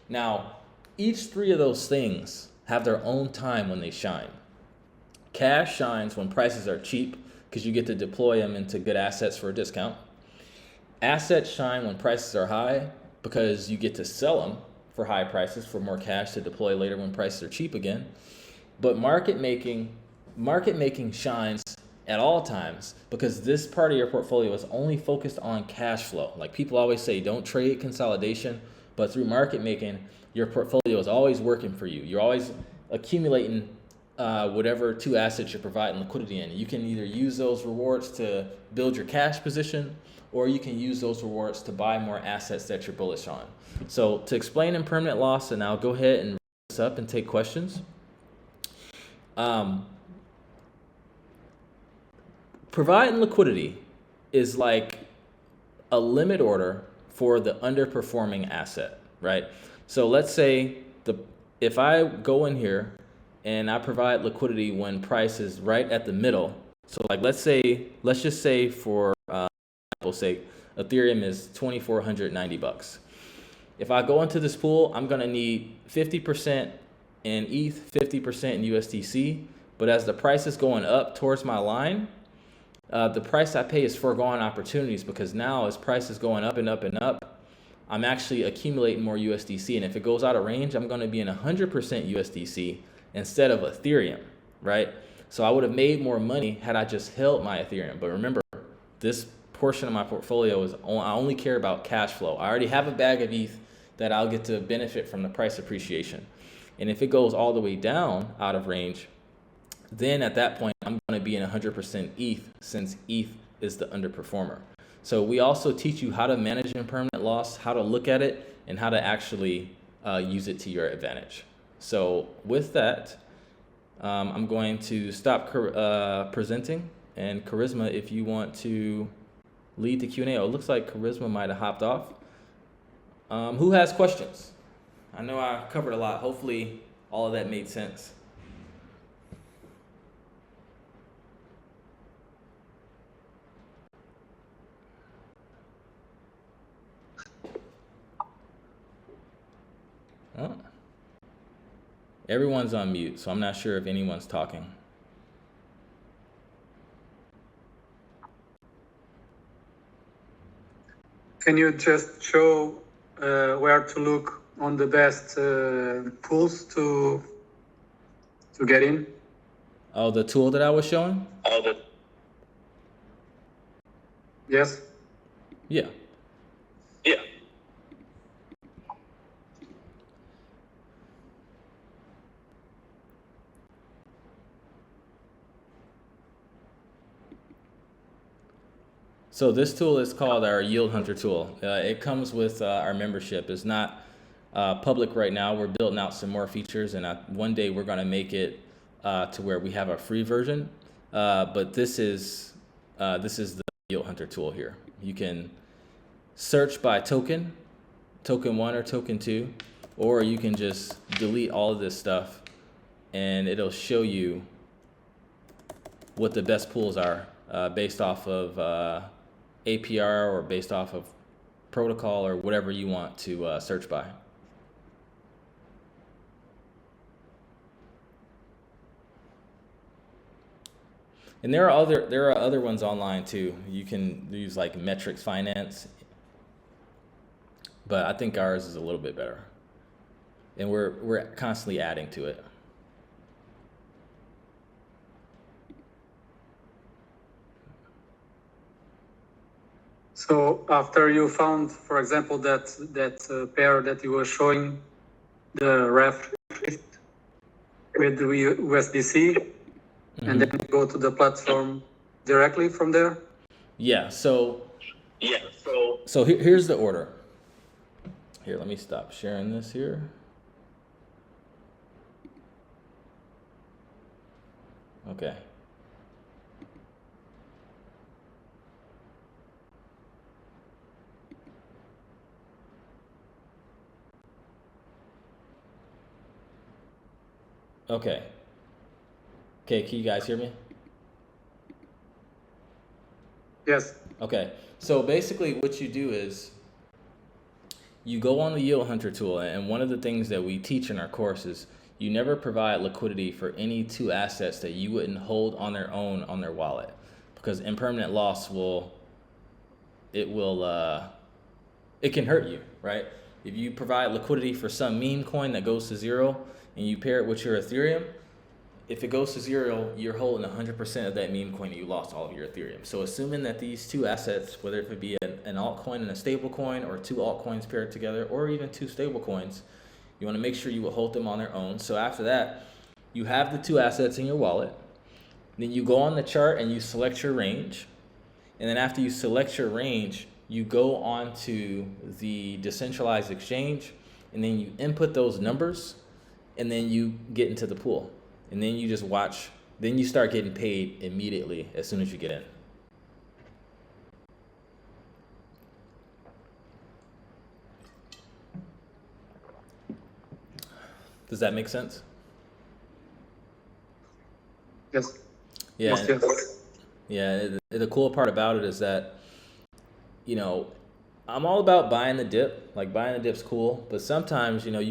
Now, each 3 of those things have their own time when they shine. Cash shines when prices are cheap because you get to deploy them into good assets for a discount. Assets shine when prices are high because you get to sell them for high prices for more cash to deploy later when prices are cheap again. But market making shines at all times because this part of your portfolio is only focused on cash flow. Like people always say, don't trade consolidation, but through market making, your portfolio is always working for you. You're always accumulating whatever 2 assets you're providing liquidity in. You can either use those rewards to build your cash position, or you can use those rewards to buy more assets that you're bullish on. So to explain impermanent loss, and I'll go ahead and wrap this up and take questions. Providing liquidity is like a limit order for the underperforming asset, right? So let's say if I go in here and I provide liquidity when price is right at the middle. So like let's just say for example's sake, Ethereum is $2,490. If I go into this pool, I'm gonna need 50% in ETH, 50% in USDC. But as the price is going up towards my line, the price I pay is foregone opportunities, because now as price is going up and up and up, I'm actually accumulating more USDC. And if it goes out of range, I'm going to be in 100% USDC instead of Ethereum, right? So I would have made more money had I just held my Ethereum. But remember, this portion of my portfolio is I only care about cash flow. I already have a bag of ETH that I'll get to benefit from the price appreciation. And if it goes all the way down out of range, then at that point, I'm going to be in 100% ETH since ETH is the underperformer. So we also teach you how to manage impermanent loss, how to look at it, and how to actually use it to your advantage. So with that, I'm going to stop presenting. And Charisma, if you want to lead the Q&A, oh, it looks like Charisma might have hopped off. Who has questions? I know I covered a lot. Hopefully all of that made sense. Oh. Everyone's on mute, so I'm not sure if anyone's talking. Can you just show where to look on the best pools to get in? Oh, the tool that I was showing? Yes. Yeah. So this tool is called our Yield Hunter tool. It comes with our membership. It's not public right now. We're building out some more features, and one day we're going to make it to where we have a free version. But this is the Yield Hunter tool here. You can search by token 1 or token 2, or you can just delete all of this stuff, and it'll show you what the best pools are based off of APR or based off of protocol or whatever you want to search by. And there are other ones online too. You can use like metrics finance, but I think ours is a little bit better, and we're constantly adding to it. So after you found, for example, that pair that you were showing, the ref with the USDC, and then you go to the platform directly from there? Yeah, so here's the order. Here, let me stop sharing this here. Okay. Okay. Okay, can you guys hear me? Yes. Okay, so basically what you do is you go on the Yield Hunter tool, and one of the things that we teach in our course is you never provide liquidity for any two assets that you wouldn't hold on their own on their wallet, because impermanent loss it can hurt you, right? If you provide liquidity for some meme coin that goes to zero and you pair it with your Ethereum, if it goes to zero, you're holding 100% of that meme coin and you lost all of your Ethereum. So assuming that these two assets, whether it could be an altcoin and a stable coin, or two altcoins paired together, or even two stable coins, you want to make sure you will hold them on their own. So after that, you have the two assets in your wallet. Then you go on the chart and you select your range. And then after you select your range, you go on to the decentralized exchange, and then you input those numbers, and then you get into the pool. And then you just watch, then you start getting paid immediately as soon as you get in. Does that make sense? Yes. Yeah. Yes. Yeah. The cool part about it is that, you know, I'm all about buying the dip. Like, buying the dip's cool, but sometimes, you know,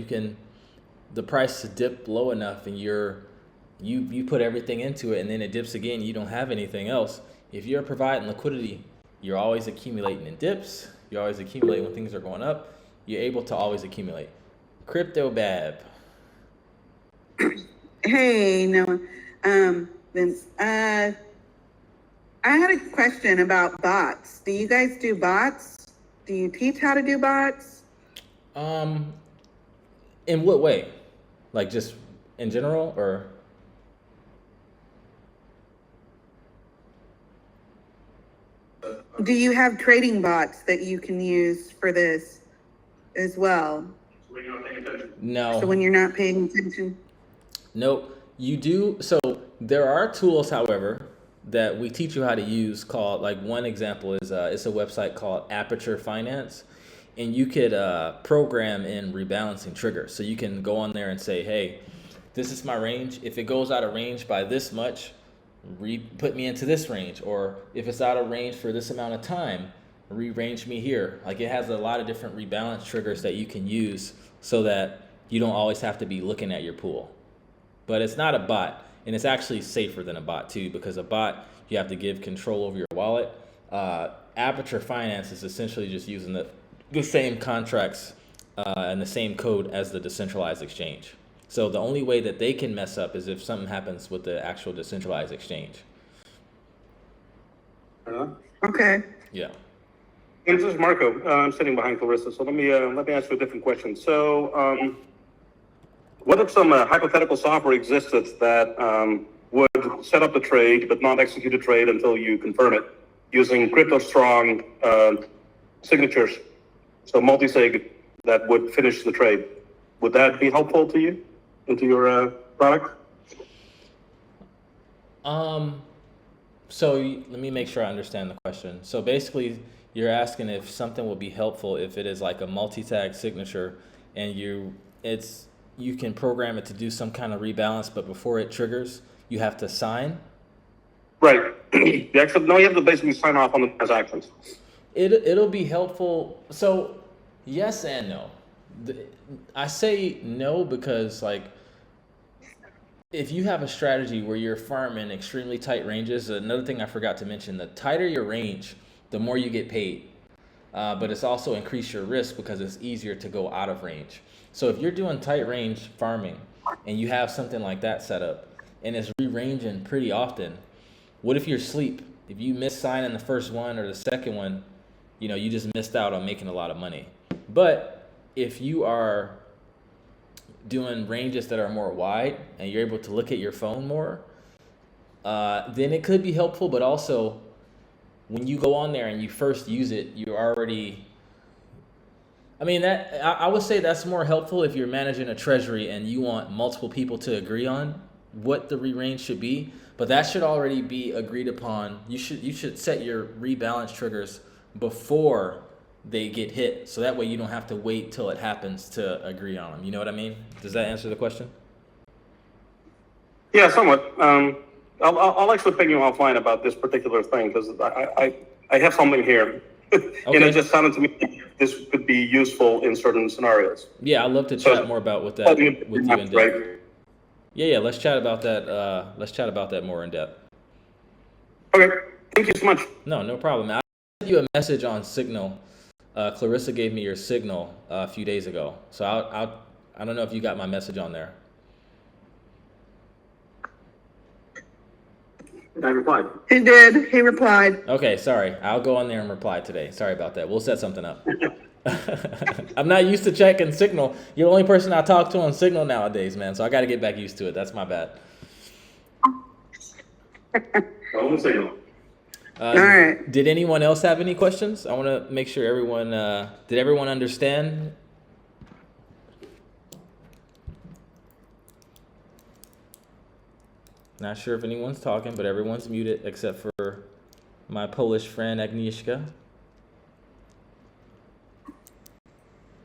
the price dip low enough and you put everything into it, and then it dips again, you don't have anything else. If you're providing liquidity, you're always accumulating in dips. You always accumulate when things are going up. You're able to always accumulate. Crypto Bab. Hey, Noah. Vince, I had a question about bots. Do you guys do bots? Do you teach how to do bots? In what way? Like, just in general, or? do you have trading bots that you can use for this as well? No. So when you're not paying attention? Nope. You do. So there are tools, however, that we teach you how to use called, like one example is it's a website called Aperture Finance. And you could program in rebalancing triggers. So you can go on there and say, hey, this is my range. If it goes out of range by this much, put me into this range. Or if it's out of range for this amount of time, rearrange me here. Like it has a lot of different rebalance triggers that you can use so that you don't always have to be looking at your pool. But it's not a bot, and it's actually safer than a bot too, because a bot, you have to give control over your wallet. Aperture Finance is essentially just using the same contracts and the same code as the decentralized exchange. So the only way that they can mess up is if something happens with the actual decentralized exchange. Okay. Yeah. And this is Marco. I'm sitting behind Clarissa. So let me ask you a different question. So what if some hypothetical software existed that would set up the trade but not execute the trade until you confirm it using crypto strong signatures? So multi-sig that would finish the trade. Would that be helpful to you into your product? Let me make sure I understand the question. So basically, you're asking if something will be helpful if it is like a multi-tag signature, and you can program it to do some kind of rebalance, but before it triggers, you have to sign. Right. You have to basically sign off on the transactions. It'll be helpful. So yes and no. I say no because like if you have a strategy where you're farming extremely tight ranges, another thing I forgot to mention, the tighter your range, the more you get paid. But it's also increased your risk because it's easier to go out of range. So if you're doing tight range farming and you have something like that set up and it's re-ranging pretty often, what if you're asleep? If you miss signing the first one or the second one, you just missed out on making a lot of money. But if you are doing ranges that are more wide and you're able to look at your phone more, then it could be helpful. But also, when you go on there and you first use it, you're already, I would say that's more helpful if you're managing a treasury and you want multiple people to agree on what the re-range should be. But that should already be agreed upon. You should set your rebalance triggers before they get hit, so that way you don't have to wait till it happens to agree on them. You know what I mean? Does that answer the question? Yeah, somewhat. I'll actually ping you offline about this particular thing because I have something here, and it just sounded to me like this could be useful in certain scenarios. Yeah, I'd love to chat more about with you in depth. Right. Yeah, let's chat about that. Let's chat about that more in depth. Okay, thank you so much. No problem. I sent you a message on Signal. Clarissa gave me your Signal a few days ago, so I don't know if you got my message on there. I replied. He did. He replied. Okay, sorry. I'll go on there and reply today. Sorry about that. We'll set something up. I'm not used to checking Signal. You're the only person I talk to on Signal nowadays, man. So I got to get back used to it. That's my bad. Signal. All right. Did anyone else have any questions? I want to make sure everyone, did everyone understand? Not sure if anyone's talking, but everyone's muted except for my Polish friend Agnieszka.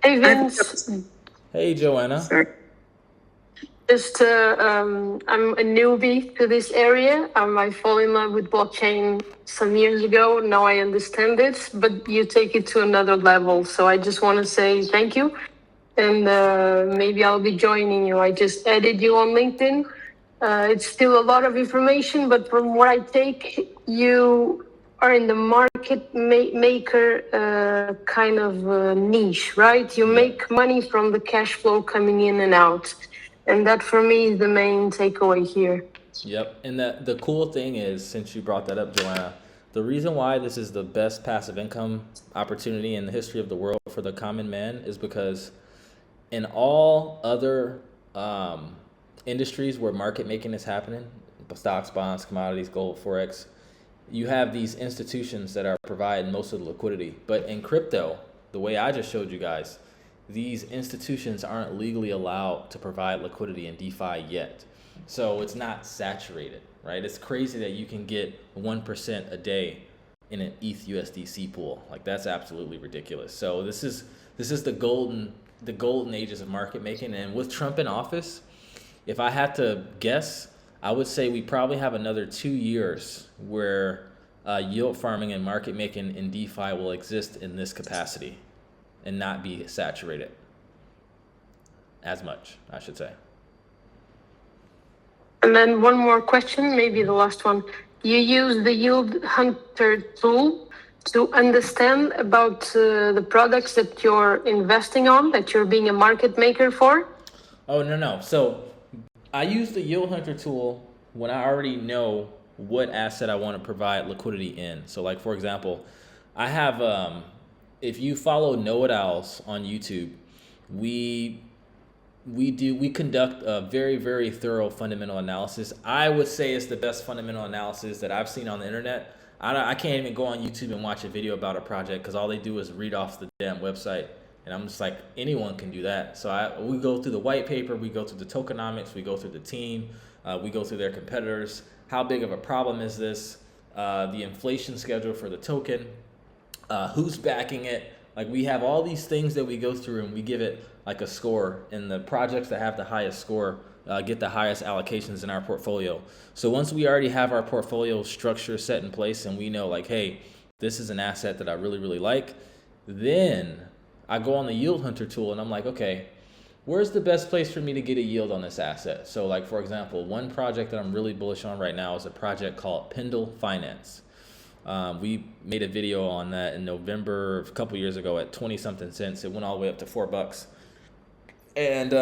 Hey Vince, Hey Joanna. Sorry. I'm a newbie to this area. I fell in love with blockchain some years ago. Now I understand it, but you take it to another level. So I just want to say thank you, and maybe I'll be joining you. I just added you on LinkedIn. It's still a lot of information, but from what I take, you are in the market maker kind of niche, right? You make money from the cash flow coming in and out. And that for me is the main takeaway here. Yep. And the cool thing is, since you brought that up, Joanna, the reason why this is the best passive income opportunity in the history of the world for the common man is because in all other industries where market making is happening, stocks, bonds, commodities, gold, forex, you have these institutions that are providing most of the liquidity. But in crypto, the way I just showed you guys, these institutions aren't legally allowed to provide liquidity in DeFi yet. So it's not saturated, right? It's crazy that you can get 1% a day in an ETH USDC pool. Like, that's absolutely ridiculous. So this is the golden ages of market making. And with Trump in office, if I had to guess, I would say we probably have another 2 years where yield farming and market making in DeFi will exist in this capacity and not be saturated as much, I should say. And then one more question, maybe the last one. You use the Yield Hunter tool to understand about the products that you're investing on, that you're being a market maker for? Oh, no. So I use the Yield Hunter tool when I already know what asset I want to provide liquidity in. So like, for example, I have, if you follow know-it-owls on YouTube, we conduct a very, very thorough fundamental analysis. I would say it's the best fundamental analysis that I've seen on the internet. I can't even go on YouTube and watch a video about a project because all they do is read off the damn website. And I'm just like, anyone can do that. So we go through the white paper, we go through the tokenomics, we go through the team, we go through their competitors. How big of a problem is this? The inflation schedule for the token, who's backing it? Like, we have all these things that we go through and we give it like a score, and the projects that have the highest score get the highest allocations in our portfolio. So once we already have our portfolio structure set in place and we know like, hey, this is an asset that I really, really like, then I go on the Yield Hunter tool and I'm like, okay, where's the best place for me to get a yield on this asset? So like, for example, one project that I'm really bullish on right now is a project called Finance. We made a video on that in November a couple years ago at 20 something cents. It went all the way up to $4. And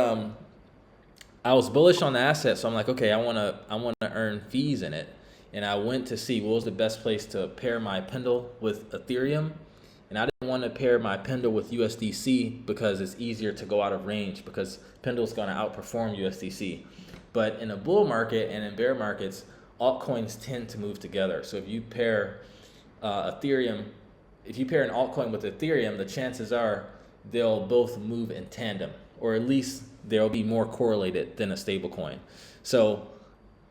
I was bullish on the asset, so I'm like, okay, I want to earn fees in it. And I went to see what was the best place to pair my Pendle with Ethereum. And I didn't want to pair my Pendle with USDC because it's easier to go out of range because Pendle's going to outperform USDC. But in a bull market and in bear markets, altcoins tend to move together. So if you pair Ethereum, if you pair an altcoin with Ethereum, the chances are they'll both move in tandem, or at least they'll be more correlated than a stable coin. So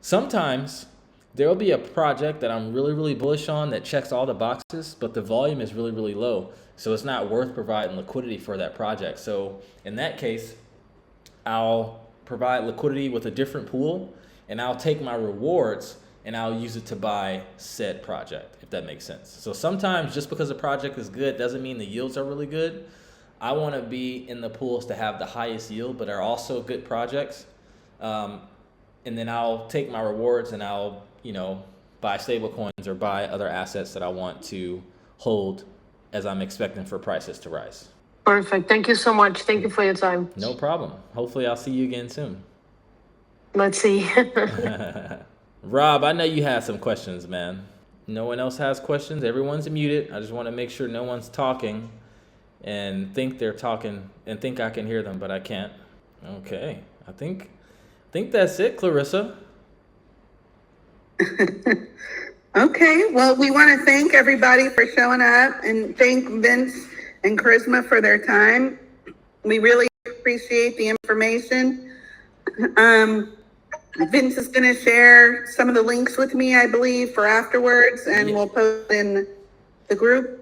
sometimes there'll be a project that I'm really, really bullish on that checks all the boxes, but the volume is really, really low. So it's not worth providing liquidity for that project. So in that case, I'll provide liquidity with a different pool, and I'll take my rewards and I'll use it to buy said project, if that makes sense. So sometimes just because a project is good doesn't mean the yields are really good. I want to be in the pools to have the highest yield, but are also good projects. And then I'll take my rewards and I'll, buy stable coins or buy other assets that I want to hold as I'm expecting for prices to rise. Perfect. Thank you so much. Thank you for your time. No problem. Hopefully I'll see you again soon. Let's see. Rob, I know you had some questions, man. No one else has questions. Everyone's muted. I just want to make sure no one's talking and think they're talking and think I can hear them, but I can't. Okay. I think that's it, Clarissa. Okay, well, we want to thank everybody for showing up and thank Vince and Charisma for their time. We really appreciate the information. Vince is going to share some of the links with me, I believe, for afterwards, and we'll post in the group.